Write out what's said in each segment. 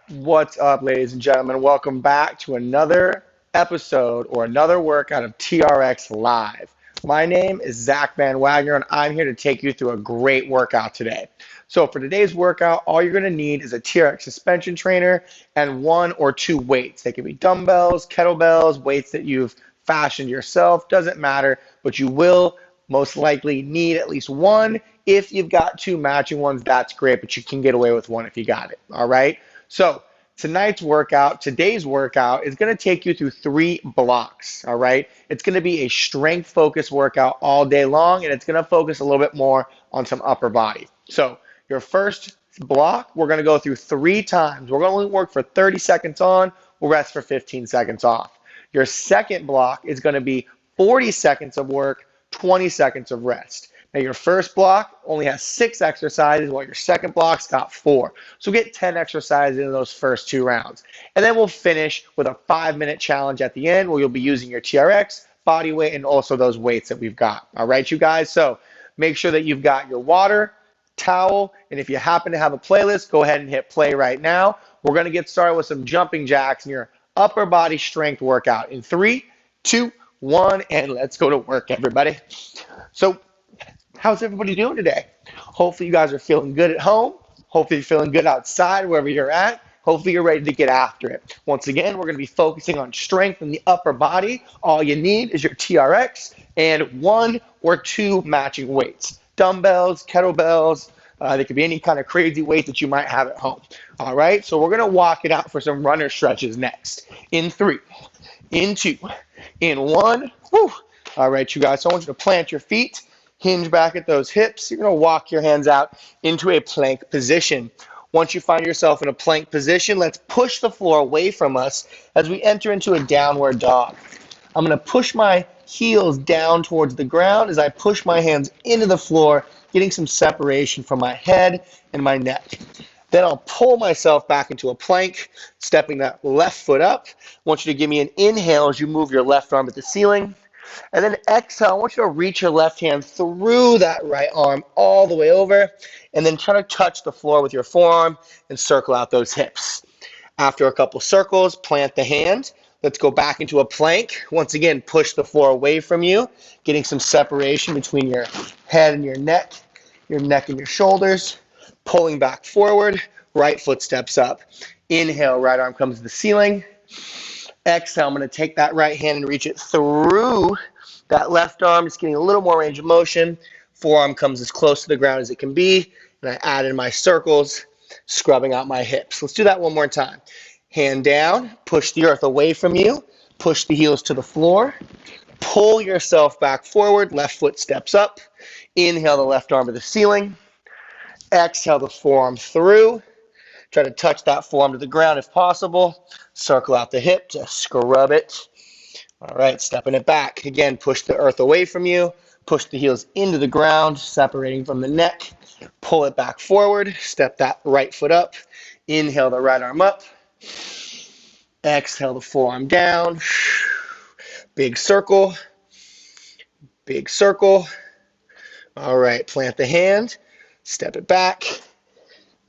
What's up, ladies and gentlemen? Welcome back to another episode or another workout of TRX Live. My name is Zach Van Wagner, and I'm here to take you through a great workout today. So for today's workout, all you're going to need is a TRX suspension trainer and 1 or 2 weights. They can be dumbbells, kettlebells, weights that you've fashioned yourself. Doesn't matter, but you will most likely need at least 1. If you've got 2 matching ones, that's great, but you can get away with 1 if you got it. All right. So today's workout is going to take you through 3 blocks, all right? It's going to be a strength-focused workout all day long, and it's going to focus a little bit more on some upper body. So your first block, we're going to go through 3 times. We're going to work for 30 seconds on, we'll rest for 15 seconds off. Your second block is going to be 40 seconds of work, 20 seconds of rest. Now your first block only has 6 exercises, while your second block's got 4. So get 10 exercises in those first 2 rounds. And then we'll finish with a 5-minute challenge at the end where you'll be using your TRX, body weight, and also those weights that we've got. All right, you guys? So make sure that you've got your water, towel, and if you happen to have a playlist, go ahead and hit play right now. We're going to get started with some jumping jacks and your upper body strength workout in 3, 2, 1, and let's go to work, everybody. So how's everybody doing today? Hopefully you guys are feeling good at home. Hopefully you're feeling good outside, wherever you're at. Hopefully you're ready to get after it. Once again, we're going to be focusing on strength in the upper body. All you need is your TRX and 1 or 2 matching weights. Dumbbells, kettlebells, they could be any kind of crazy weight that you might have at home. All right, so we're going to walk it out for some runner stretches next. In 3, in 2, in 1. Woo. All right, you guys, so I want you to plant your feet. Hinge back at those hips. You're going to walk your hands out into a plank position. Once you find yourself in a plank position, let's push the floor away from us as we enter into a downward dog. I'm going to push my heels down towards the ground as I push my hands into the floor, getting some separation from my head and my neck. Then I'll pull myself back into a plank, stepping that left foot up. I want you to give me an inhale as you move your left arm at the ceiling. And then exhale, I want you to reach your left hand through that right arm all the way over, and then try to touch the floor with your forearm and circle out those hips. After a couple circles, plant the hand. Let's go back into a plank. Once again, push the floor away from you, getting some separation between your head and your neck and your shoulders. Pulling back forward, right foot steps up. Inhale, right arm comes to the ceiling. Exhale, I'm going to take that right hand and reach it through that left arm, just getting a little more range of motion. Forearm comes as close to the ground as it can be, and I add in my circles, scrubbing out my hips. Let's do that one more time. Hand down, push the earth away from you, push the heels to the floor, pull yourself back forward, left foot steps up. Inhale the left arm to the ceiling. Exhale the forearm through. Try to touch that forearm to the ground if possible. Circle out the hip, just scrub it. All right, stepping it back. Again, push the earth away from you. Push the heels into the ground, separating from the neck. Pull it back forward. Step that right foot up. Inhale the right arm up. Exhale the forearm down. Big circle. Big circle. All right, plant the hand. Step it back.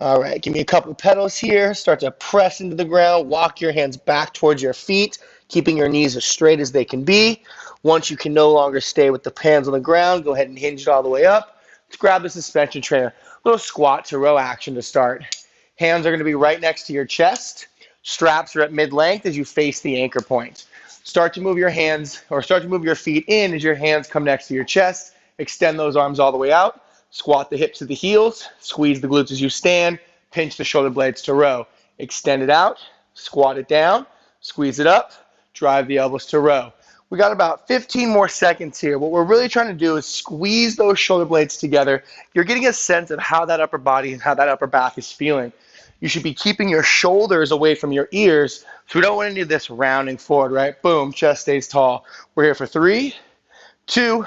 All right, give me a couple of pedals here. Start to press into the ground. Walk your hands back towards your feet, keeping your knees as straight as they can be. Once you can no longer stay with the hands on the ground, go ahead and hinge it all the way up. Let's grab the suspension trainer. Little squat to row action to start. Hands are going to be right next to your chest. Straps are at mid-length as you face the anchor point. Start to move your hands, or start to move your feet in as your hands come next to your chest. Extend those arms all the way out. Squat the hips to the heels, squeeze the glutes as you stand, pinch the shoulder blades to row. Extend it out, squat it down, squeeze it up, drive the elbows to row. We got about 15 more seconds here. What we're really trying to do is squeeze those shoulder blades together. You're getting a sense of how that upper body and how that upper back is feeling. You should be keeping your shoulders away from your ears, so we don't want any of this rounding forward, right? Boom, chest stays tall. We're here for 3, 2,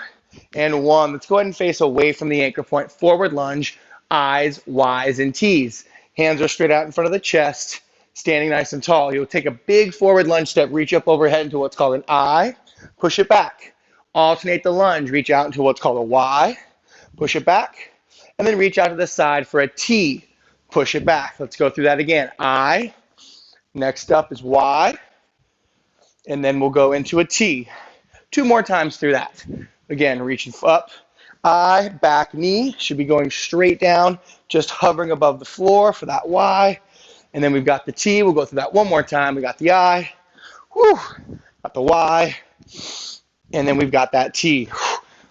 and 1. Let's go ahead and face away from the anchor point. Forward lunge, I's, Y's, and T's. Hands are straight out in front of the chest, standing nice and tall. You'll take a big forward lunge step, reach up overhead into what's called an I, push it back. Alternate the lunge, reach out into what's called a Y, push it back, and then reach out to the side for a T, push it back. Let's go through that again. I, Next up is Y, and then we'll go into a T. 2 more times through that. Again, reaching up, I, back knee, should be going straight down, just hovering above the floor for that Y. And then we've got the T, we'll go through that one more time. We got the I, whew, got the Y, and then we've got that T.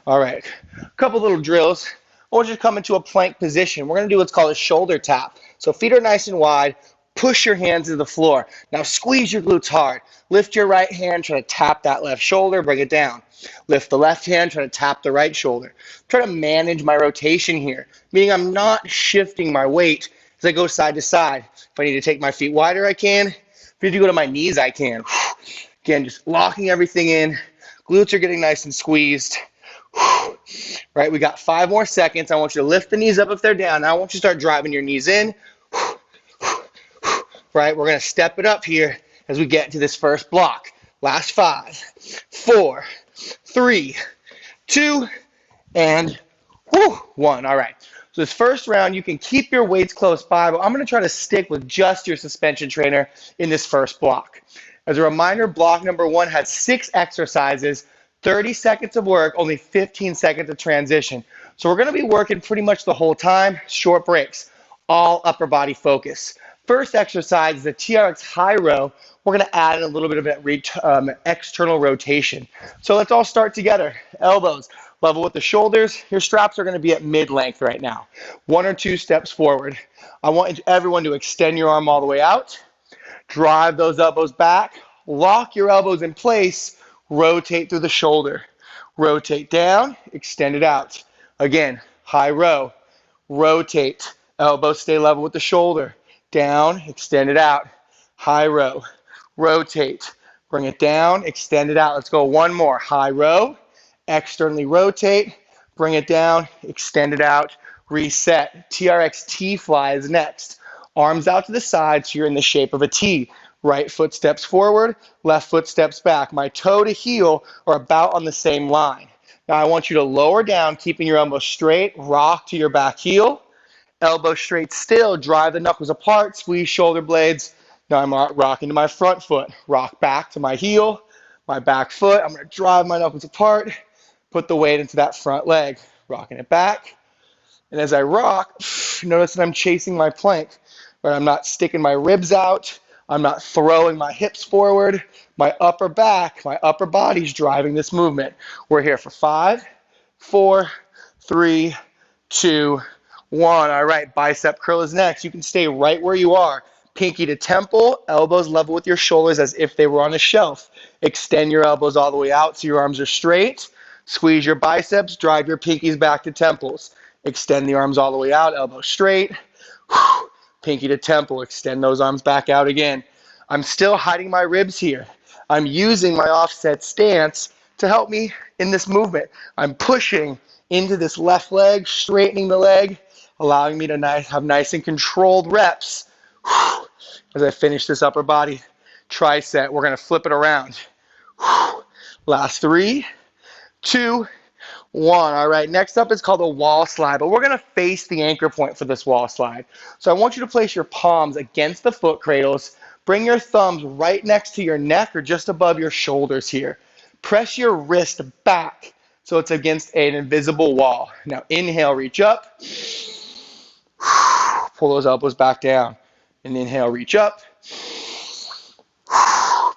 All right, a couple little drills. I want you to come into a plank position. We're gonna do what's called a shoulder tap. So feet are nice and wide, push your hands to the floor. Now squeeze your glutes hard. Lift your right hand, try to tap that left shoulder, bring it down. Lift the left hand, try to tap the right shoulder. Try to manage my rotation here, meaning I'm not shifting my weight as I go side to side. If I need to take my feet wider, I can. If I need to go to my knees, I can. Again, just locking everything in. Glutes are getting nice and squeezed. Right, we got 5 more seconds. I want you to lift the knees up if they're down. Now I want you to start driving your knees in. Right, we're going to step it up here as we get to this first block. Last 5, 4, 3, 2, and 1. All right, so this first round, you can keep your weights close by, but I'm going to try to stick with just your suspension trainer in this first block. As a reminder, block number 1 has 6 exercises, 30 seconds of work, only 15 seconds of transition. So we're going to be working pretty much the whole time, short breaks, all upper body focus. First exercise is the TRX high row. We're going to add in a little bit of an external rotation. So let's all start together. Elbows level with the shoulders. Your straps are going to be at mid-length right now. 1 or 2 steps forward. I want everyone to extend your arm all the way out. Drive those elbows back. Lock your elbows in place. Rotate through the shoulder. Rotate down, extend it out. Again, high row. Rotate. Elbows stay level with the shoulder. Down, extend it out. High row. Rotate. Bring it down, extend it out. Let's go one more. High row. Externally rotate. Bring it down, extend it out. Reset. TRX T Fly is next. Arms out to the side so you're in the shape of a T. Right foot steps forward, left foot steps back. My toe to heel are about on the same line. Now I want you to lower down, keeping your elbow straight, rock to your back heel. Elbow straight still, drive the knuckles apart, squeeze shoulder blades. Now I'm rocking to my front foot. Rock back to my heel, my back foot. I'm going to drive my knuckles apart, put the weight into that front leg, rocking it back. And as I rock, notice that I'm chasing my plank. Right? I'm not sticking my ribs out. I'm not throwing my hips forward. My upper back, my upper body's driving this movement. We're here for 5, 4, 3, 2, 1. All right, bicep curl is next. You can stay right where you are. Pinky to temple, elbows level with your shoulders as if they were on a shelf. Extend your elbows all the way out so your arms are straight. Squeeze your biceps, drive your pinkies back to temples. Extend the arms all the way out, elbows straight. Pinky to temple, extend those arms back out again. I'm still hiding my ribs here. I'm using my offset stance to help me in this movement. I'm pushing into this left leg, straightening the leg, allowing me to have nice and controlled reps. As I finish this upper body tricep, we're going to flip it around. Last 3, 2, 1. All right, next up is called a wall slide, but we're going to face the anchor point for this wall slide. So I want you to place your palms against the foot cradles. Bring your thumbs right next to your neck or just above your shoulders here. Press your wrist back so it's against an invisible wall. Now inhale, reach up. Pull those elbows back down. And inhale, reach up.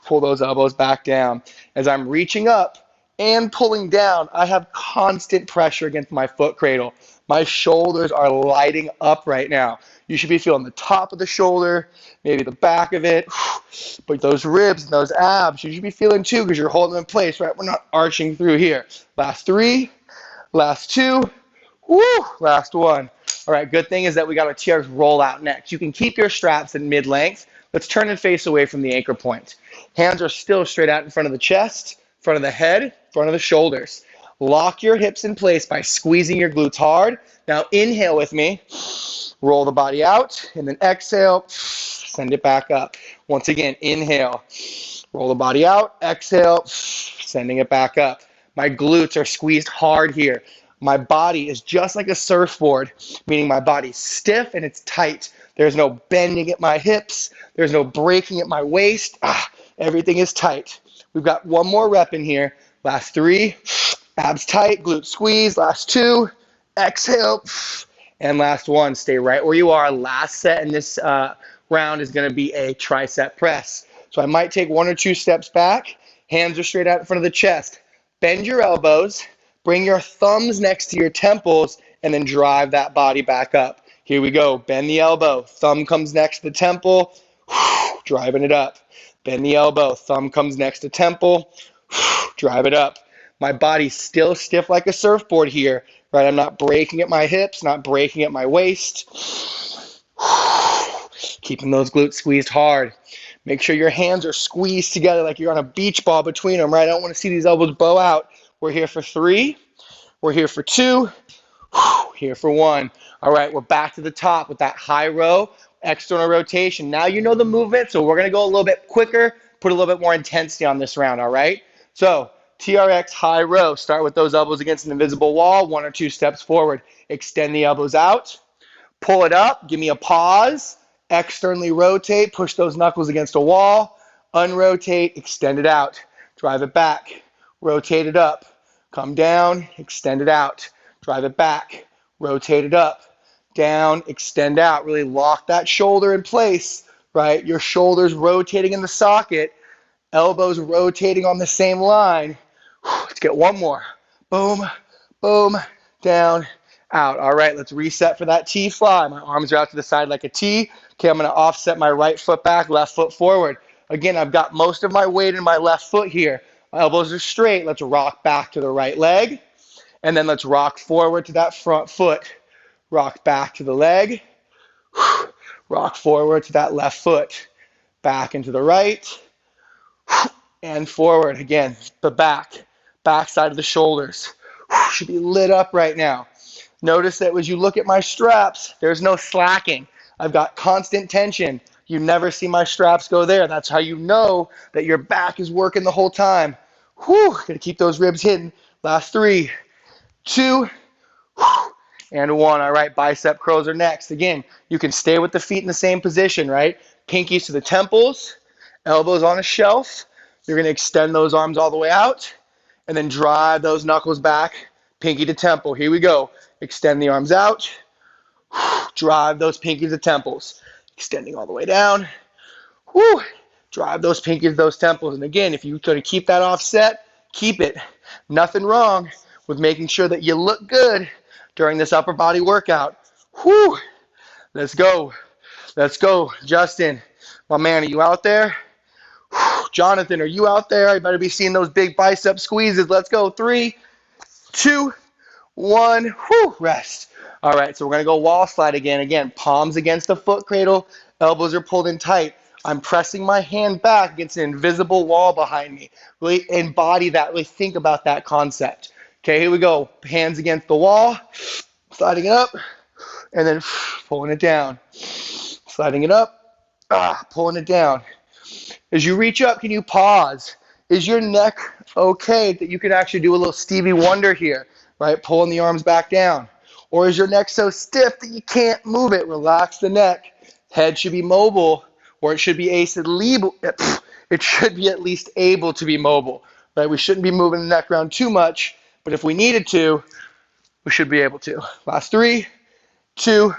Pull those elbows back down. As I'm reaching up and pulling down, I have constant pressure against my foot cradle. My shoulders are lighting up right now. You should be feeling the top of the shoulder, maybe the back of it, but those ribs and those abs, you should be feeling too because you're holding them in place, right? We're not arching through here. Last 3, last 2, last 1. All right, good thing is that we got our TRX Rollout next. You can keep your straps at mid-length. Let's turn and face away from the anchor point. Hands are still straight out in front of the chest, front of the head, front of the shoulders. Lock your hips in place by squeezing your glutes hard. Now inhale with me. Roll the body out, and then exhale, send it back up. Once again, inhale. Roll the body out, exhale, sending it back up. My glutes are squeezed hard here. My body is just like a surfboard, meaning my body's stiff and it's tight. There's no bending at my hips. There's no breaking at my waist. Everything is tight. We've got one more rep in here. Last 3, abs tight, glute squeeze. Last 2, exhale. And last 1, stay right where you are. Last set in this round is going to be a tricep press. So I might take 1 or 2 steps back. Hands are straight out in front of the chest. Bend your elbows. Bring your thumbs next to your temples and then drive that body back up. Here we go. Bend the elbow. Thumb comes next to the temple. Driving it up. Bend the elbow. Thumb comes next to temple. Drive it up. My body's still stiff like a surfboard here, right? I'm not breaking at my hips, not breaking at my waist. Keeping those glutes squeezed hard. Make sure your hands are squeezed together like you're on a beach ball between them, right? I don't want to see these elbows bow out. We're here for 3. We're here for 2. Here for 1. All right, we're back to the top with that high row, external rotation. Now you know the movement, so we're going to go a little bit quicker, put a little bit more intensity on this round, all right? So TRX high row, start with those elbows against an invisible wall, 1 or 2 steps forward. Extend the elbows out, pull it up, give me a pause, externally rotate, push those knuckles against a wall, unrotate, extend it out, drive it back, rotate it up, come down, extend it out, drive it back, rotate it up, down, extend out. Really lock that shoulder in place, right? Your shoulders rotating in the socket, elbows rotating on the same line. Let's get 1 more. Boom, boom, down, out. All right, let's reset for that T fly. My arms are out to the side like a T. Okay, I'm going to offset my right foot back, left foot forward. Again, I've got most of my weight in my left foot here. My elbows are straight. Let's rock back to the right leg. And then let's rock forward to that front foot. Rock back to the leg. Rock forward to that left foot. Back into the right. And forward. Again, the back side of the shoulders. Should be lit up right now. Notice that as you look at my straps, there's no slacking. I've got constant tension. You never see my straps go there. That's how you know that your back is working the whole time. Gonna keep those ribs hidden. Last 3, 2, and 1. All right, bicep curls are next. Again, you can stay with the feet in the same position, right? Pinkies to the temples, elbows on a shelf. You're going to extend those arms all the way out and then drive those knuckles back, pinky to temple. Here we go. Extend the arms out. Drive those pinkies to temples. Extending all the way down. Drive those pinkies to those temples. And again, if you're going to keep that offset, keep it. Nothing wrong with making sure that you look good during this upper body workout. Let's go. Let's go. Justin, my man, are you out there? Jonathan, are you out there? I better be seeing those big bicep squeezes. Let's go. 3, 2, 1. Rest. All right, so we're going to go wall slide again. Again, palms against the foot cradle. Elbows are pulled in tight. I'm pressing my hand back against an invisible wall behind me. Really embody that. Really think about that concept. Okay, here we go. Hands against the wall. Sliding it up. And then pulling it down. Sliding it up. Pulling it down. As you reach up, can you pause? Is your neck okay that you can actually do a little Stevie Wonder here, right? Pulling the arms back down. Or is your neck so stiff that you can't move it? Relax the neck. Head should be mobile, or it should be it should be at least able to be mobile, right? We shouldn't be moving the neck around too much, but if we needed to, we should be able to. Last 3, 2,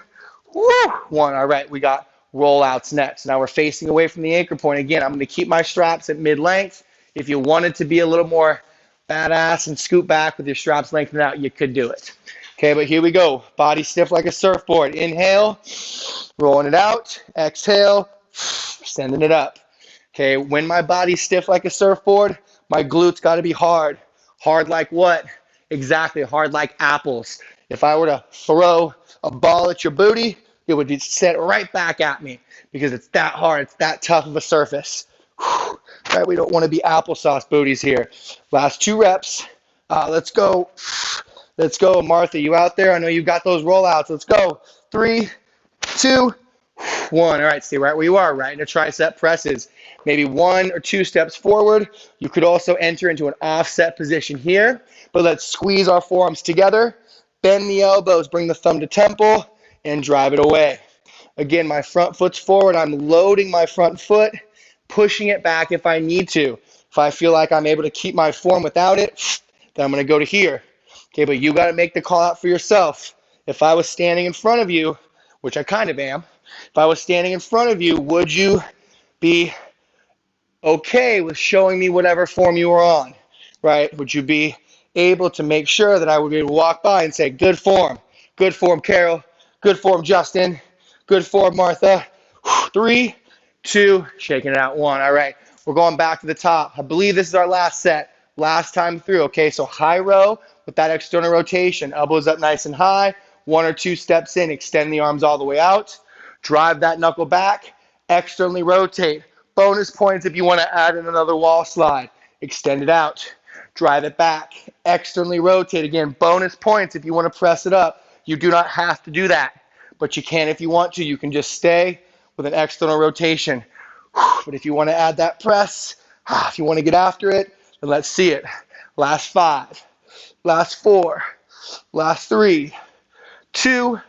1. All right, we got rollouts next. Now we're facing away from the anchor point. Again, I'm going to keep my straps at mid-length. If you wanted to be a little more badass and scoot back with your straps lengthened out, you could do it. Okay, but here we go. Body stiff like a surfboard. Inhale, rolling it out. Exhale, sending it up. Okay, when my body's stiff like a surfboard, my glutes got to be hard. Hard like what? Exactly, hard like apples. If I were to throw a ball at your booty, it would be set right back at me because it's that hard. It's that tough of a surface. Right, we don't want to be applesauce booties here. Last 2 reps. Let's go. Let's go. Martha, you out there? I know you got those rollouts. Let's go. 3, 2, 1. All right, stay right where you are, right into tricep presses. Maybe 1 or 2 steps forward. You could also enter into an offset position here, but let's squeeze our forearms together. Bend the elbows, bring the thumb to temple, and drive it away. Again, my front foot's forward. I'm loading my front foot, pushing it back if I need to. If I feel like I'm able to keep my form without it, then I'm going to go to here. Okay, but you got to make the call out for yourself. If I was standing in front of you, which I kind of am, if I was standing in front of you, would you be okay with showing me whatever form you were on, right? Would you be able to make sure that I would be able to walk by and say, good form, Carol, good form, Justin, good form, Martha. 3, 2, shaking it out, 1. All right, we're going back to the top. I believe this is our last set, last time through. Okay, so high row with that external rotation, elbows up nice and high, 1 or 2 steps in, extend the arms all the way out, drive that knuckle back, externally rotate. Bonus points if you want to add in another wall slide. Extend it out, drive it back, externally rotate. Again, bonus points if you want to press it up. You do not have to do that, but you can if you want to. You can just stay with an external rotation. But if you want to add that press, if you want to get after it, then let's see it. Last 5, last 4, last 3, 2,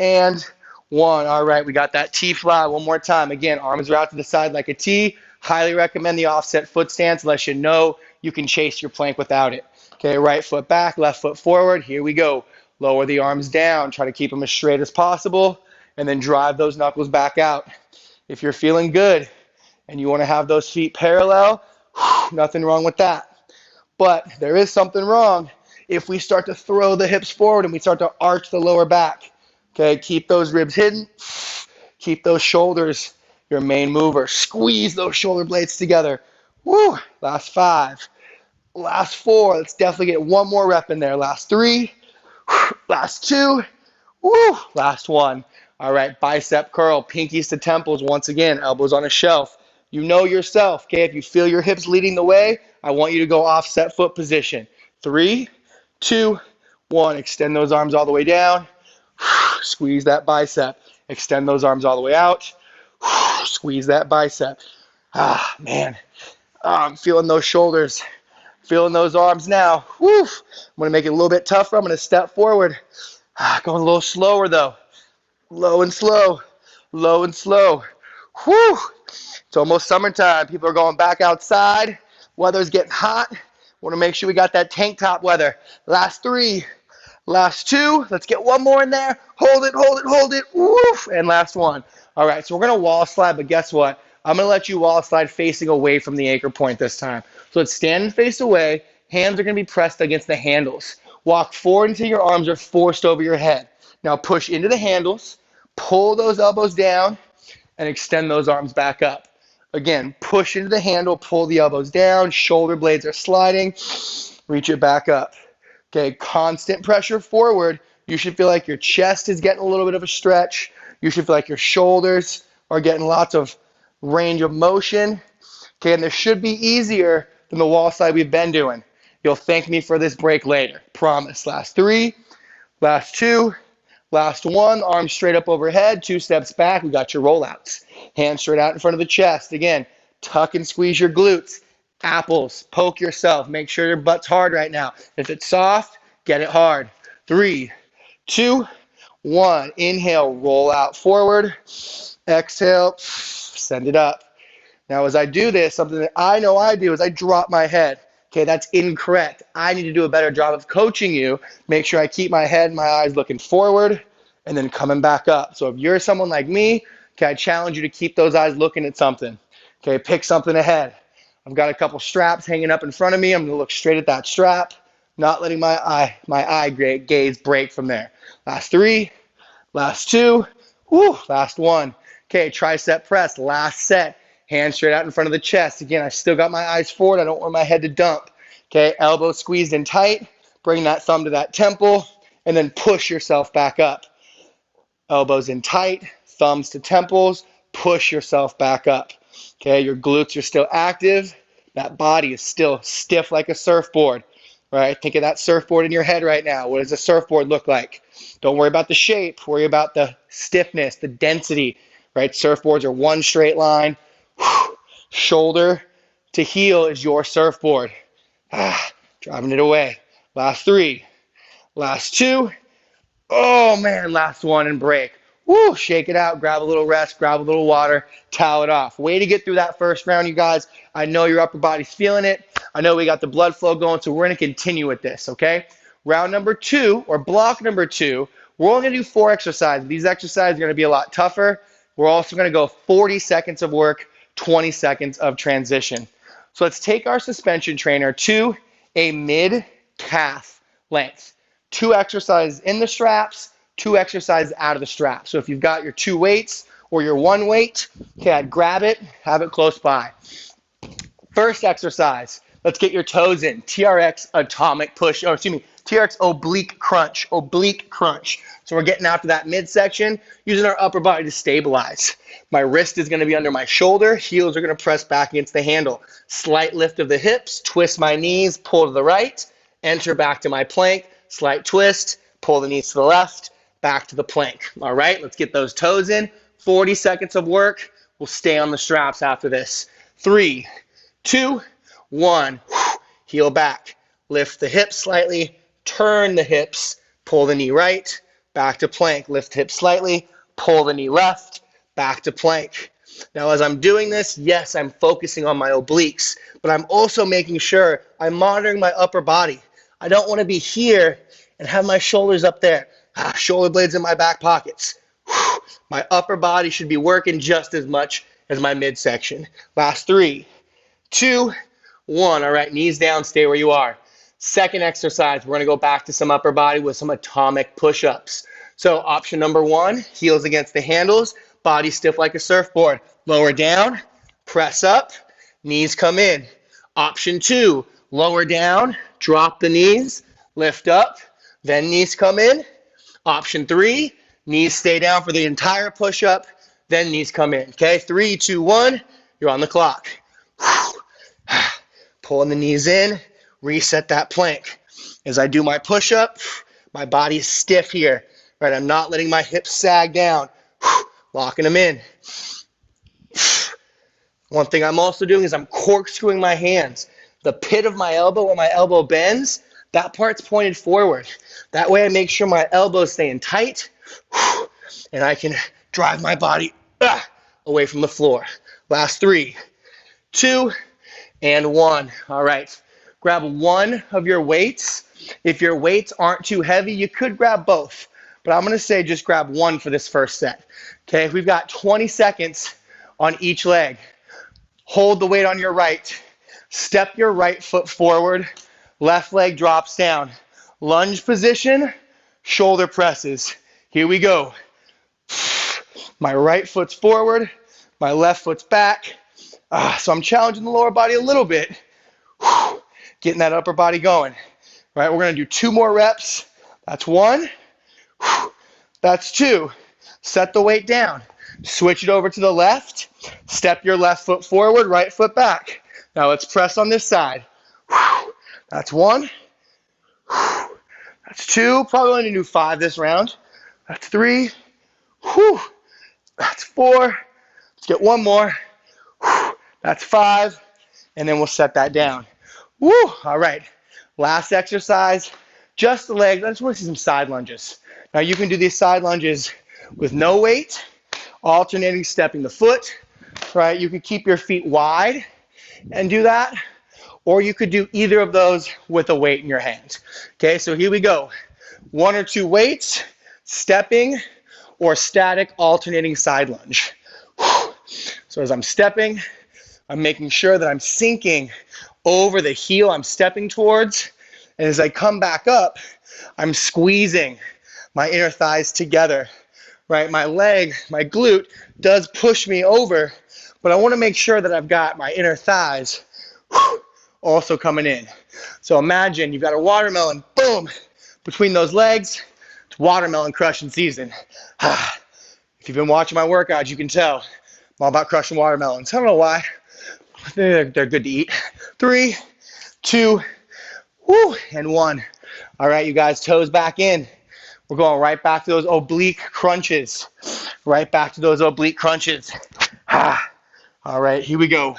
and 1. All right, we got that T fly one more time. Again, arms are out to the side like a T. Highly recommend the offset foot stance unless you know you can chase your plank without it. Okay, right foot back, left foot forward. Here we go. Lower the arms down. Try to keep them as straight as possible, and then drive those knuckles back out. If you're feeling good and you want to have those feet parallel, nothing wrong with that. But there is something wrong if we start to throw the hips forward and we start to arch the lower back. Okay, keep those ribs hidden. Keep those shoulders your main mover. Squeeze those shoulder blades together. Woo! Last 5. Last 4. Let's definitely get one more rep in there. Last 3. Last 2. Woo! Last 1. All right, bicep curl. Pinkies to temples once again. Elbows on a shelf. You know yourself, okay? If you feel your hips leading the way, I want you to go offset foot position. 3, 2, 1. Extend those arms all the way down. Squeeze that bicep. Extend those arms all the way out. Squeeze that bicep. Man. I'm feeling those shoulders. Feeling those arms now. Woo. I'm going to make it a little bit tougher. I'm going to step forward. Going a little slower, though. Low and slow. Low and slow. Woo. It's almost summertime. People are going back outside. Weather's getting hot. Want to make sure we got that tank top weather. Last 3. Last 2. Let's get one more in there. Hold it, hold it, hold it. Woof. And last 1. All right, so we're going to wall slide, but guess what? I'm going to let you wall slide facing away from the anchor point this time. So let's stand and face away. Hands are going to be pressed against the handles. Walk forward until your arms are forced over your head. Now push into the handles. Pull those elbows down and extend those arms back up. Again, push into the handle, pull the elbows down. Shoulder blades are sliding. Reach it back up. Okay, constant pressure forward. You should feel like your chest is getting a little bit of a stretch. You should feel like your shoulders are getting lots of range of motion. Okay, and this should be easier than the wall slide we've been doing. You'll thank me for this break later. Promise. Last 3, last 2, last 1. Arms straight up overhead, 2 steps back. We got your rollouts. Hands straight out in front of the chest. Again, tuck and squeeze your glutes. Apples, poke yourself. Make sure your butt's hard right now. If it's soft, get it hard. 3, 2, 1. Inhale, roll out forward. Exhale, send it up. Now, as I do this, something that I know I do is I drop my head. Okay, that's incorrect. I need to do a better job of coaching you. Make sure I keep my head and my eyes looking forward and then coming back up. So if you're someone like me, okay, I challenge you to keep those eyes looking at something. Okay, pick something ahead. I've got a couple straps hanging up in front of me. I'm going to look straight at that strap, not letting my eye gaze break from there. Last 3, last 2, woo, last 1. Okay, tricep press, last set. Hands straight out in front of the chest. Again, I still got my eyes forward. I don't want my head to dump. Okay, elbows squeezed in tight. Bring that thumb to that temple, and then push yourself back up. Elbows in tight, thumbs to temples. Push yourself back up. Okay, your glutes are still active. That body is still stiff like a surfboard. Right? Think of that surfboard in your head right now. What does a surfboard look like? Don't worry about the shape. Worry about the stiffness, the density. Right? Surfboards are one straight line. Shoulder to heel is your surfboard. Driving it away. Last 3. Last 2. Oh man, last 1 and break. Woo, shake it out, grab a little rest, grab a little water, towel it off. Way to get through that first round, you guys. I know your upper body's feeling it. I know we got the blood flow going, so we're going to continue with this, okay? Round number 2, or block number 2, we're only going to do 4 exercises. These exercises are going to be a lot tougher. We're also going to go 40 seconds of work, 20 seconds of transition. So let's take our suspension trainer to a mid-calf length. 2 exercises in the straps, 2 exercises out of the strap. So if you've got your 2 weights or your 1 weight, okay, I'd grab it, have it close by. First exercise, let's get your toes in. TRX Atomic TRX Oblique Crunch, Oblique Crunch. So we're getting after that midsection, using our upper body to stabilize. My wrist is going to be under my shoulder, heels are going to press back against the handle. Slight lift of the hips, twist my knees, pull to the right, enter back to my plank, slight twist, pull the knees to the left, back to the plank. All right, let's get those toes in. 40 seconds of work. We'll stay on the straps after this. 3, 2, 1. Heel back. Lift the hips slightly. Turn the hips. Pull the knee right. Back to plank. Lift hips slightly. Pull the knee left. Back to plank. Now, as I'm doing this, yes, I'm focusing on my obliques, but I'm also making sure I'm monitoring my upper body. I don't want to be here and have my shoulders up there. Shoulder blades in my back pockets. My upper body should be working just as much as my midsection. Last 3, 2, 1. All right, knees down, stay where you are. Second exercise, we're going to go back to some upper body with some atomic push-ups. So option number 1, heels against the handles, body stiff like a surfboard. Lower down, press up, knees come in. Option 2, lower down, drop the knees, lift up, then knees come in. Option 3, knees stay down for the entire push-up, then knees come in. Okay, 3, 2, 1, you're on the clock. Pulling the knees in, reset that plank. As I do my push-up, my body is stiff here. Right, I'm not letting my hips sag down. Locking them in. One thing I'm also doing is I'm corkscrewing my hands. The pit of my elbow, when my elbow bends, that part's pointed forward. That way I make sure my elbow's staying tight, and I can drive my body away from the floor. Last 3, 2, and 1. All right, grab one of your weights. If your weights aren't too heavy, you could grab both, but I'm going to say just grab one for this first set. Okay, we've got 20 seconds on each leg. Hold the weight on your right. Step your right foot forward. Left leg drops down. Lunge position, shoulder presses. Here we go. My right foot's forward, my left foot's back. So I'm challenging the lower body a little bit. Getting that upper body going. All right, we're going to do 2 more reps. That's 1. That's 2. Set the weight down. Switch it over to the left. Step your left foot forward, right foot back. Now let's press on this side. That's 1. That's 2. Probably only do 5 this round. That's 3. That's 4. Let's get 1 more. That's 5. And then we'll set that down. All right. Last exercise. Just the legs. I just want to see some side lunges. Now you can do these side lunges with no weight, alternating stepping the foot. Right? You can keep your feet wide and do that. Or you could do either of those with a weight in your hands. Okay, so here we go. 1 or 2 weights, stepping, or static alternating side lunge. So as I'm stepping, I'm making sure that I'm sinking over the heel I'm stepping towards. And as I come back up, I'm squeezing my inner thighs together. Right, my leg, my glute does push me over, but I want to make sure that I've got my inner thighs also coming in. So imagine you've got a watermelon, boom, between those legs. It's watermelon crushing season. If you've been watching my workouts, you can tell I'm all about crushing watermelons. I don't know why. They're good to eat. 3, 2, and 1. All right, you guys, toes back in. We're going right back to those oblique crunches. Right back to those oblique crunches. All right, here we go.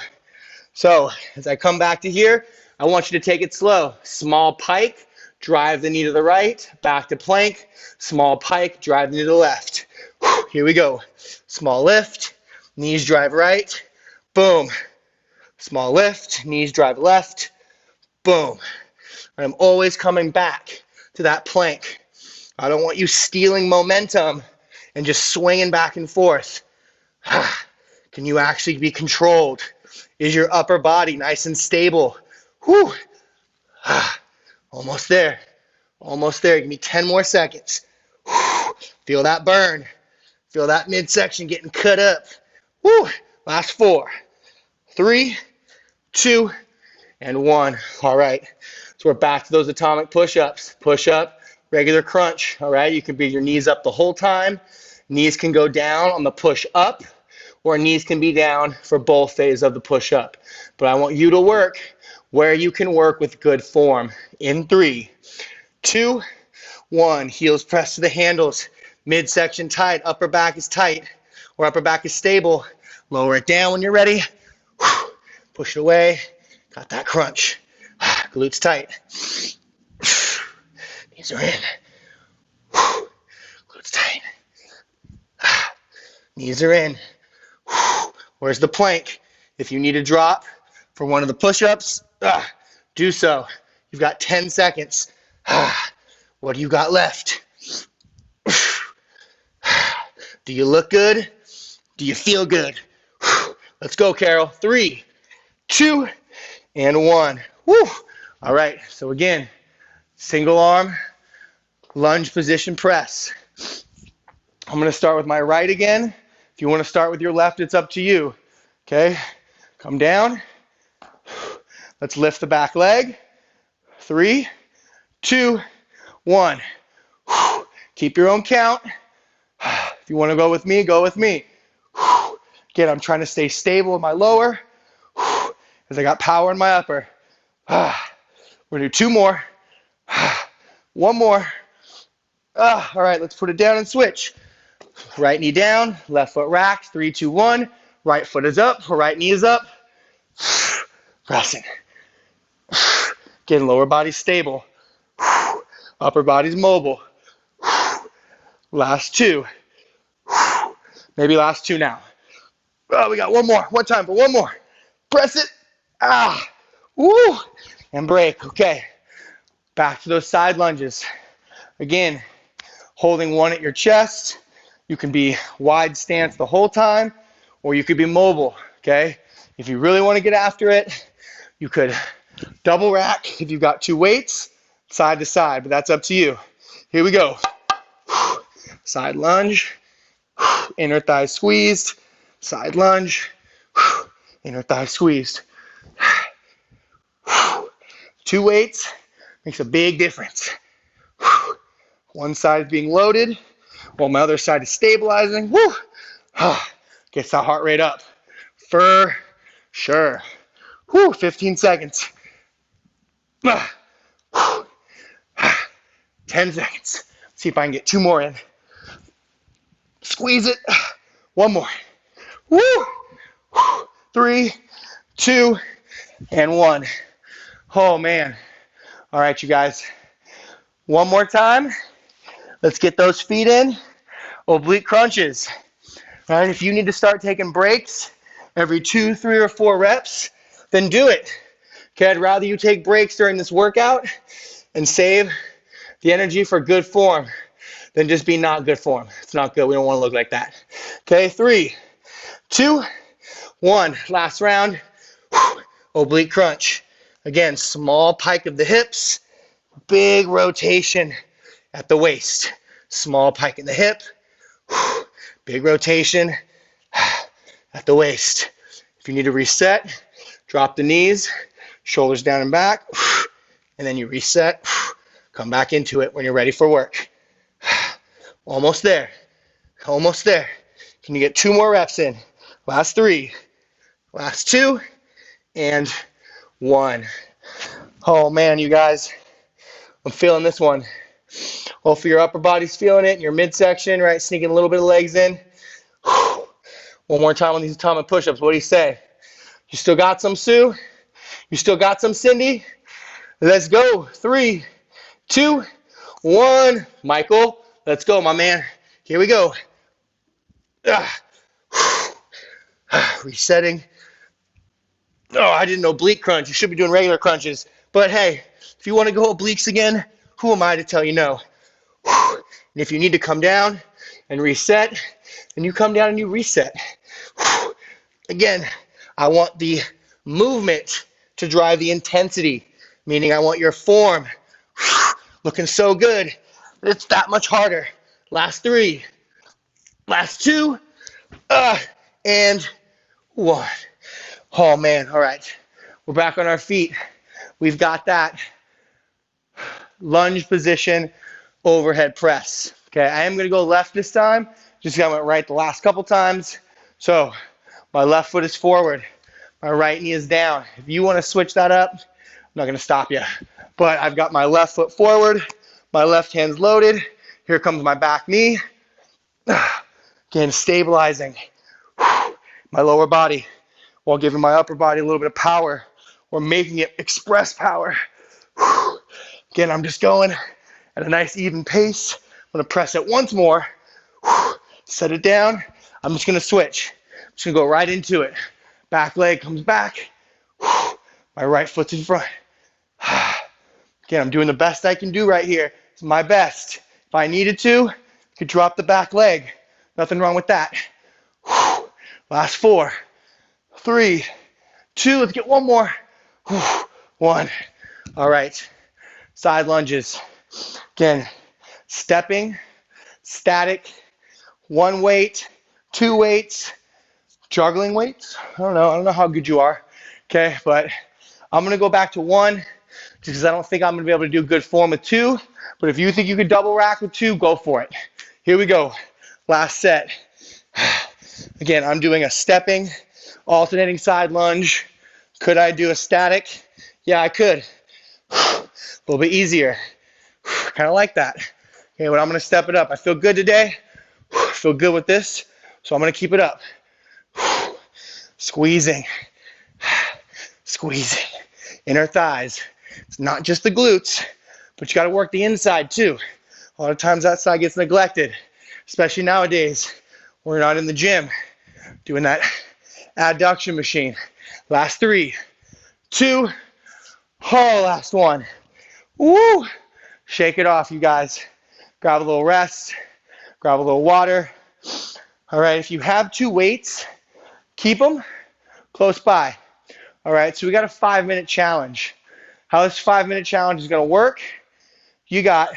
So as I come back to here, I want you to take it slow. Small pike, drive the knee to the right, back to plank. Small pike, drive the knee to the left. Here we go. Small lift, knees drive right, boom. Small lift, knees drive left, boom. I'm always coming back to that plank. I don't want you stealing momentum and just swinging back and forth. Can you actually be controlled? Is your upper body nice and stable? Whew. Almost there. Almost there. Give me 10 more seconds. Feel that burn. Feel that midsection getting cut up. Woo. Last 4, 3, 2, and 1. All right. So we're back to those atomic push-ups. Push up, regular crunch. All right. You can be your knees up the whole time. Knees can go down on the push up, or knees can be down for both phases of the push up. But I want you to work where you can work with good form. In 3, 2, 1. Heels press to the handles. Midsection tight. Upper back is tight, or upper back is stable. Lower it down when you're ready. Push it away. Got that crunch. Glutes tight. Knees are in. Glutes tight. Knees are in. Where's the plank? If you need to drop for one of the push-ups, do so. You've got 10 seconds. What do you got left? Do you look good? Do you feel good? Let's go, Carol. 3, 2, and 1. Woo. All right, so again, single arm, lunge position press. I'm going to start with my right again. If you want to start with your left, it's up to you. Okay, come down. Let's lift the back leg. 3, 2, 1. Keep your own count. If you want to go with me, go with me. Again, I'm trying to stay stable in my lower as I got power in my upper. We're going to do 2 more. 1 more. All right, let's put it down and switch. Right knee down, left foot racked. 3, 2, 1. Right foot is up, right knee is up. Pressing. Getting lower body stable. Upper body's mobile. Last 2. Maybe last 2 now. Oh, we got 1 more. One time for 1 more. Press it. Woo. And break. Okay. Back to those side lunges. Again, holding one at your chest. You can be wide stance the whole time, or you could be mobile. Okay. If you really want to get after it, you could double rack if you've got 2 weights, side to side, but that's up to you. Here we go. Side lunge. Inner thigh squeezed. Side lunge. Inner thigh squeezed. 2 weights makes a big difference. One side is being loaded while my other side is stabilizing. Woo! Gets that heart rate up. For sure. 15 seconds. 10 seconds. See if I can get 2 more in. Squeeze it. 1 more. Woo! 3, 2, and 1. Oh, man. All right, you guys. 1 more time. Let's get those feet in. Oblique crunches. All right, if you need to start taking breaks every 2, 3, or 4 reps, then do it. Okay, I'd rather you take breaks during this workout and save the energy for good form than just be not good form. It's not good. We don't want to look like that. Okay, 3, 2, 1. Last round. Oblique crunch. Again, small pike of the hips, big rotation at the waist. Small pike in the hip, big rotation at the waist. If you need to reset, drop the knees, shoulders down and back, and then you reset. Come back into it when you're ready for work. Almost there. Almost there. Can you get 2 more reps in? Last 3. Last 2. And 1. Oh man, you guys. I'm feeling this one. Hopefully your upper body's feeling it, and your midsection, right? Sneaking a little bit of legs in. 1 more time on these atomic push-ups. What do you say? You still got some, Sue? You still got some, Cindy? Let's go. 3, 2, 1. Michael, let's go, my man. Here we go. Resetting. Oh, I didn't oblique crunch. You should be doing regular crunches. But hey, if you want to go obliques again, who am I to tell you no? And if you need to come down and reset, then you come down and you reset. Again, I want the movement to drive the intensity, meaning I want your form looking so good that it's that much harder. Last 3, last 2, and 1. Oh man, all right. We're back on our feet. We've got that lunge position overhead press. Okay, I am gonna go left this time, just because I went right the last couple times. So my left foot is forward, my right knee is down. If you wanna switch that up, I'm not gonna stop you. But I've got my left foot forward, my left hand's loaded. Here comes my back knee. Again, stabilizing my lower body while giving my upper body a little bit of power or making it express power. Again, I'm just going at a nice even pace. I'm gonna press it once more, set it down. I'm just gonna switch. I'm just gonna go right into it. Back leg comes back. My right foot's in front. Again, I'm doing the best I can do right here. It's my best. If I needed to, I could drop the back leg. Nothing wrong with that. Last 4, 3, 2, let's get one more. 1. All right, side lunges. Again, stepping, static, 1 weight, 2 weights, juggling weights. I don't know how good you are, okay, but I'm gonna go back to 1 just because I don't think I'm gonna be able to do good form with 2, but if you think you could double rack with 2, go for it. Here we go, last set. Again, I'm doing a stepping, alternating side lunge. Could I do a static? Yeah, I could. A little bit easier. Kind of like that. Okay, but I'm going to step it up. I feel good today. I feel good with this, so I'm going to keep it up. Squeezing. Squeezing. Inner thighs. It's not just the glutes, but you got to work the inside too. A lot of times that side gets neglected, especially nowadays. We're not in the gym doing that adduction machine. Last 3, 2, last 1. Woo! Shake it off, you guys. Grab a little rest, grab a little water. All right, if you have 2 weights, keep them close by. All right, so we got a 5-minute challenge. How this 5-minute challenge is gonna work, you got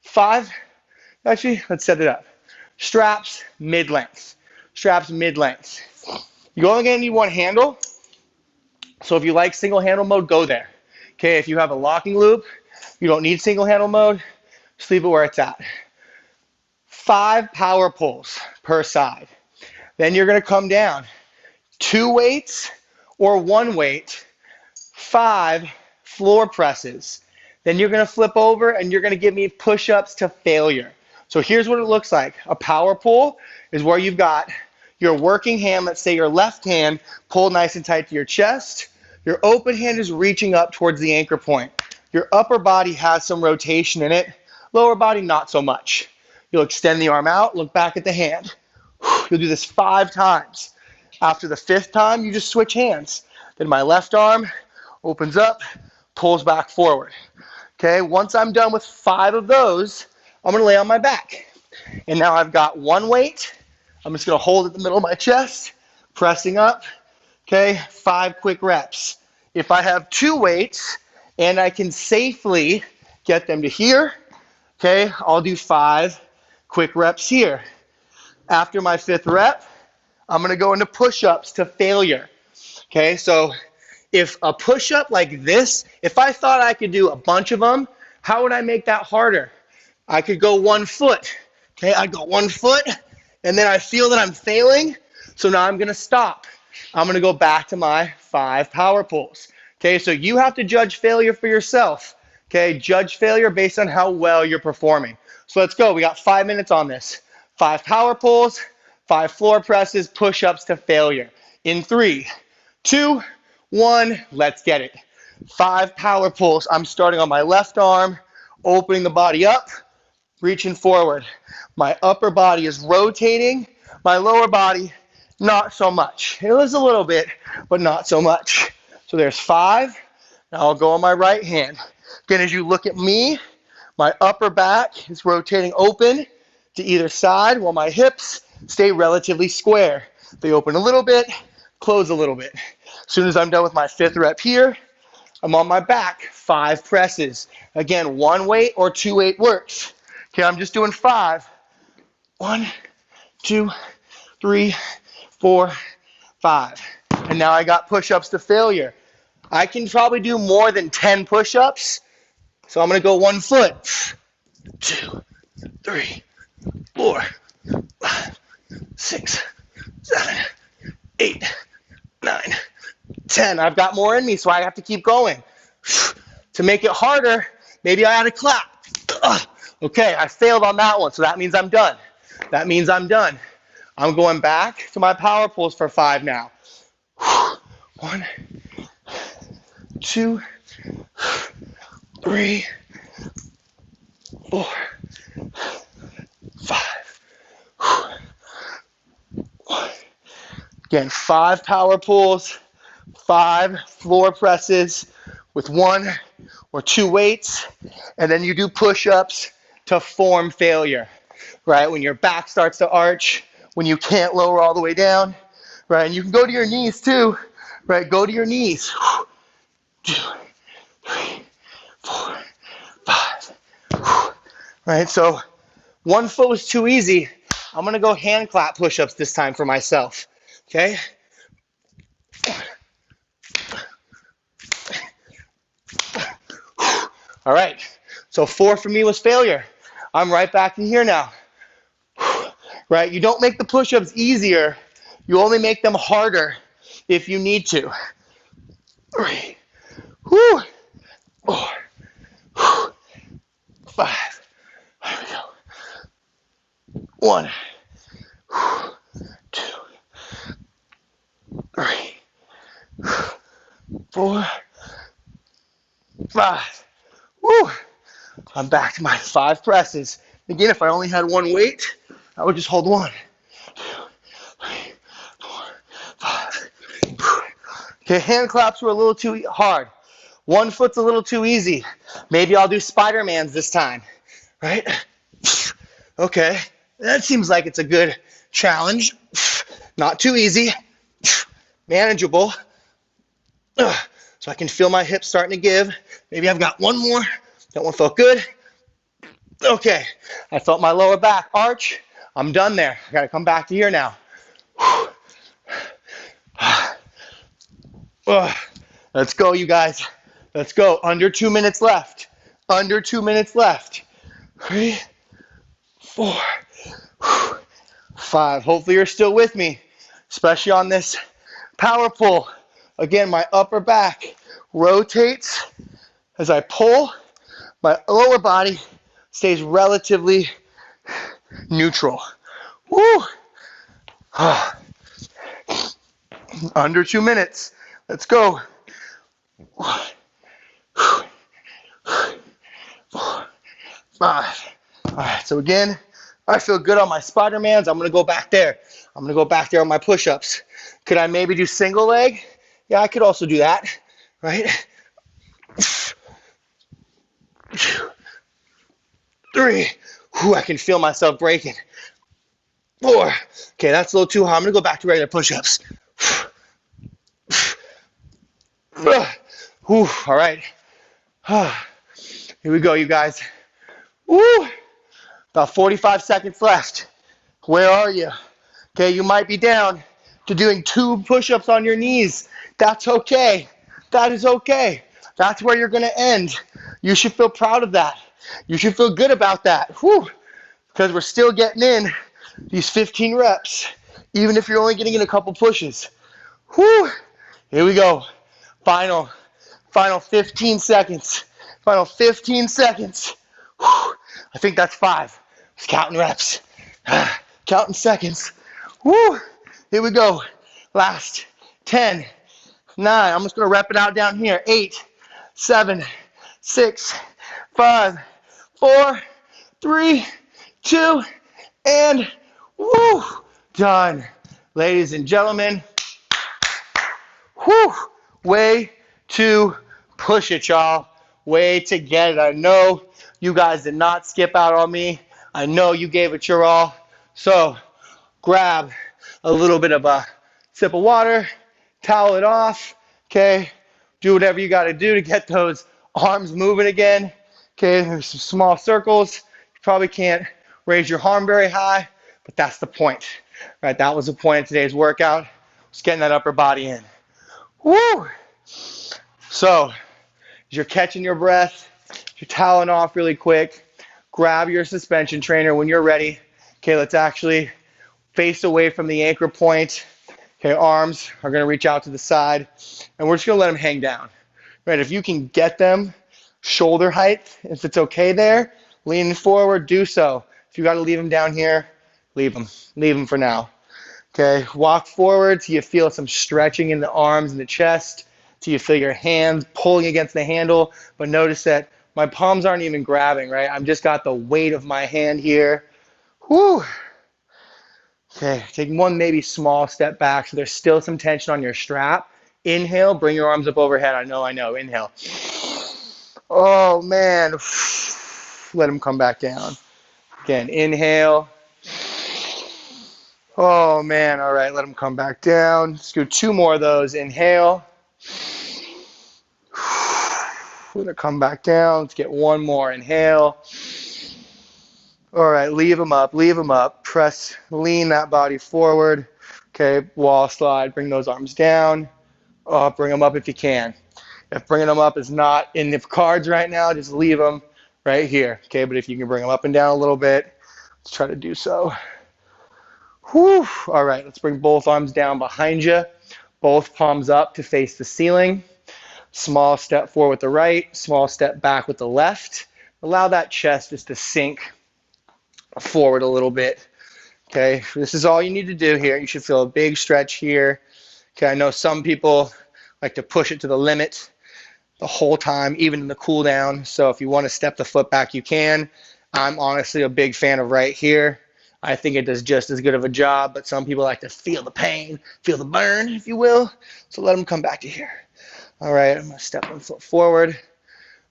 5, actually, let's set it up. Straps mid-length. Straps mid-length. You're only gonna need 1 handle. So if you like single handle mode, go there. Okay, if you have a locking loop, you don't need single handle mode, just leave it where it's at. 5 power pulls per side. Then you're gonna come down. 2 weights or 1 weight, 5 floor presses. Then you're gonna flip over and you're gonna give me push-ups to failure. So here's what it looks like. A power pull is where you've got your working hand, let's say your left hand, pulled nice and tight to your chest. Your open hand is reaching up towards the anchor point. Your upper body has some rotation in it. Lower body, not so much. You'll extend the arm out, look back at the hand. You'll do this 5 times. After the 5th time, you just switch hands. Then my left arm opens up, pulls back forward. Okay, once I'm done with 5 of those, I'm gonna lay on my back. And now I've got 1 weight. I'm just gonna hold it in the middle of my chest, pressing up. Okay, 5 quick reps. If I have 2 weights and I can safely get them to here, okay, I'll do 5 quick reps here. After my 5th rep, I'm gonna go into push-ups to failure. Okay, so if a push-up like this, if I thought I could do a bunch of them, how would I make that harder? I could go 1 foot. Okay, I'd go 1 foot, and then I feel that I'm failing, so now I'm gonna stop. I'm gonna go back to my 5 power pulls. Okay, so you have to judge failure for yourself. Okay, judge failure based on how well you're performing. So let's go, we got 5 minutes on this. 5 power pulls, 5 floor presses, push-ups to failure. In 3, 2, 1, let's get it. 5 power pulls. I'm starting on my left arm, opening the body up, reaching forward. My upper body is rotating. My lower body, not so much. It was a little bit, but not so much. So there's 5. Now I'll go on my right hand. Again, as you look at me, my upper back is rotating open to either side while my hips stay relatively square. They open a little bit, close a little bit. As soon as I'm done with my 5th rep here, I'm on my back, 5 presses. Again, 1 weight or 2 weight works. Okay, I'm just doing 5. 1, 2, 3, 4, 5. And now I got push-ups to failure. I can probably do more than 10 push-ups. So I'm going to go 1 foot. 2, 3, 4, 5, 6, 7, 8, 9, 10. I've got more in me, so I have to keep going. To make it harder, maybe I ought to clap. Okay, I failed on that one, so that means I'm done. That means I'm done. I'm going back to my power pulls for 5 now. 1, 2, 3, 4, 5. Again, 5 power pulls, 5 floor presses with 1 or 2 weights, and then you do push-ups to form failure, right? When your back starts to arch, when you can't lower all the way down, right? And you can go to your knees too, right? Go to your knees. 2, 3, 4, 5. Right? So 1 foot was too easy. I'm going to go hand clap push-ups this time for myself. Okay? All right. So 4 for me was failure. I'm right back in here now. Right? You don't make the push-ups easier. You only make them harder if you need to. 3, 4, 5. There we go. 1, 2, 3, 4, 5. Woo! I'm back to my 5 presses. Again, if I only had 1 weight, I would just hold 1, 2, 3, 4, 5. Okay, hand claps were a little too hard. 1 foot's a little too easy. Maybe I'll do Spider-Mans this time, right? Okay, that seems like it's a good challenge. Not too easy, manageable. So I can feel my hips starting to give. Maybe I've got 1 more. That one felt good. Okay, I felt my lower back arch. I'm done there. I gotta come back to here now. Let's go, you guys. Let's go. Under 2 minutes left. Under 2 minutes left. 3, 4, 5. Hopefully you're still with me, especially on this power pull. Again, my upper back rotates as I pull. My lower body stays relatively neutral. Woo! Under 2 minutes. Let's go. 1, 2, 3, 4, 5. All right, so again, I feel good on my Spider-Mans. I'm going to go back there. I'm going to go back there on my push-ups. Could I maybe do single leg? Yeah, I could also do that, right? 3. Whew, I can feel myself breaking. 4. Okay, that's a little too hard. I'm going to go back to regular push-ups. Whew, all right. Here we go, you guys. Woo! About 45 seconds left. Where are you? Okay, you might be down to doing 2 push-ups on your knees. That's okay. That is okay. That's where you're going to end. You should feel proud of that. You should feel good about that. Whew! Because we're still getting in these 15 reps, even if you're only getting in a couple pushes. Whew! Here we go. Final 15 seconds. Final 15 seconds. Whew. I think that's 5. Just counting reps. Counting seconds. Woo! Here we go. Last 10, 9. I'm just going to rep it out down here. 8, 7, 6, 5, 4, 3, 2, and woo! Done. Ladies and gentlemen, whew, way to push it, y'all. Way to get it. I know you guys did not skip out on me. I know you gave it your all. So grab a little bit of a sip of water, towel it off, okay? Do whatever you got to do to get those arms moving again. Okay, there's some small circles. You probably can't raise your arm very high, but that's the point, right? That was the point of today's workout, was getting that upper body in. Woo! So, as you're catching your breath, you're toweling off really quick, grab your suspension trainer when you're ready. Okay, let's actually face away from the anchor point. Okay, arms are going to reach out to the side, and we're just going to let them hang down. Right, if you can get them shoulder height, if it's okay there, leaning forward, do so. If you got to leave them down here, leave them for now. Okay, walk forward till you feel some stretching in the arms and the chest, till you feel your hands pulling against the handle, but notice that my palms aren't even grabbing, right? I've just got the weight of my hand here. Whew. Okay, take one maybe small step back so there's still some tension on your strap. Inhale, bring your arms up overhead. I know. Inhale. Oh, man. Let them come back down. Again, inhale. Oh, man. All right, let them come back down. Let's do 2 more of those. Inhale. Let it come back down. Let's get 1 more. Inhale. All right, leave them up. Press, lean that body forward. Okay, wall slide. Bring those arms down. Bring them up if you can. If bringing them up is not in the cards right now, just leave them right here. Okay, but if you can bring them up and down a little bit, let's try to do so. Whew. All right, let's bring both arms down behind you. Both palms up to face the ceiling. Small step forward with the right, small step back with the left. Allow that chest just to sink forward a little bit. Okay, this is all you need to do here. You should feel a big stretch here. Okay, I know some people like to push it to the limit the whole time, even in the cool down. So if you want to step the foot back, you can. I'm honestly a big fan of right here. I think it does just as good of a job, but some people like to feel the pain, feel the burn, if you will. So let them come back to here. All right, I'm going to step 1 foot forward.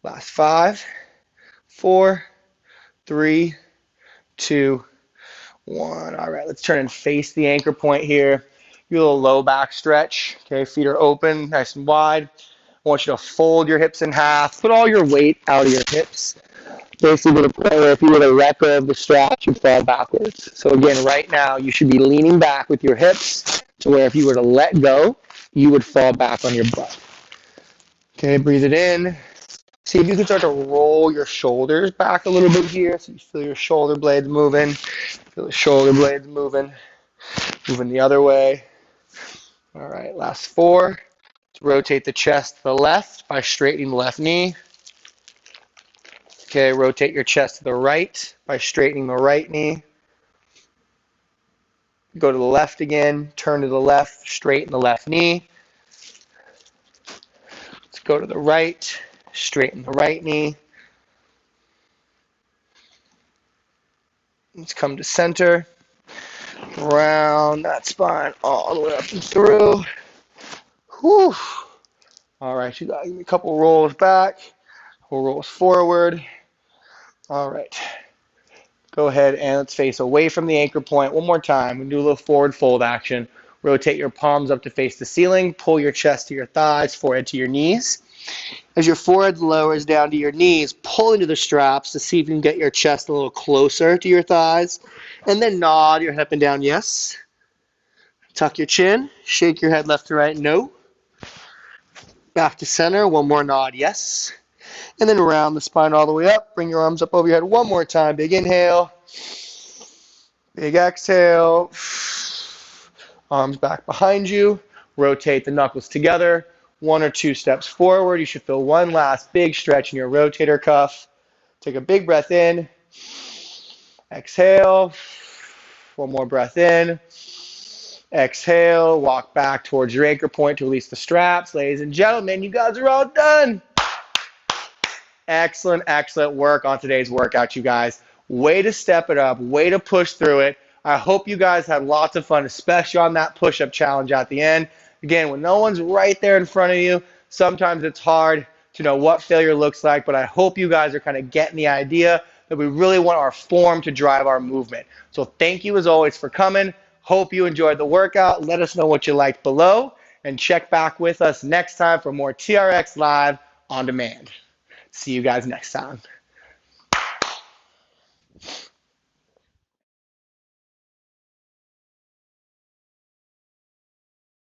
Last 5, 4, 3, 2, 1. All right, let's turn and face the anchor point here. Do a little low back stretch. Okay, feet are open, nice and wide. I want you to fold your hips in half. Put all your weight out of your hips. Basically, to the point where if you were to let go of the straps, you'd fall backwards. So again, right now, you should be leaning back with your hips to where if you were to let go, you would fall back on your butt. Okay, breathe it in. See if you can start to roll your shoulders back a little bit here. So you feel your shoulder blades moving. Feel the shoulder blades moving. Moving the other way. All right, last 4. Let's rotate the chest to the left by straightening the left knee. Okay, rotate your chest to the right by straightening the right knee. Go to the left again, turn to the left, straighten the left knee. Let's go to the right, straighten the right knee. Let's come to center. Round that spine all the way up and through. Whew. All right, you got to give me a couple rolls back, couple rolls forward. All right. Go ahead and let's face away from the anchor point one more time. We'll do a little forward fold action. Rotate your palms up to face the ceiling. Pull your chest to your thighs, forehead to your knees. As your forehead lowers down to your knees, pull into the straps to see if you can get your chest a little closer to your thighs. And then nod your head up and down, yes. Tuck your chin. Shake your head left to right, no. Back to center, one more nod, yes. And then round the spine all the way up. Bring your arms up over your head one more time. Big inhale. Big exhale. Arms back behind you. Rotate the knuckles together. 1 or 2 steps forward. You should feel one last big stretch in your rotator cuff. Take a big breath in. Exhale. One more breath in. Exhale. Walk back towards your anchor point to release the straps. Ladies and gentlemen, you guys are all done. Excellent, excellent work on today's workout, you guys. Way to step it up. Way to push through it. I hope you guys had lots of fun, especially on that push-up challenge at the end. Again, when no one's right there in front of you, sometimes it's hard to know what failure looks like, but I hope you guys are kind of getting the idea that we really want our form to drive our movement. So thank you as always for coming. Hope you enjoyed the workout. Let us know what you liked below, and check back with us next time for more TRX Live on Demand. See you guys next time.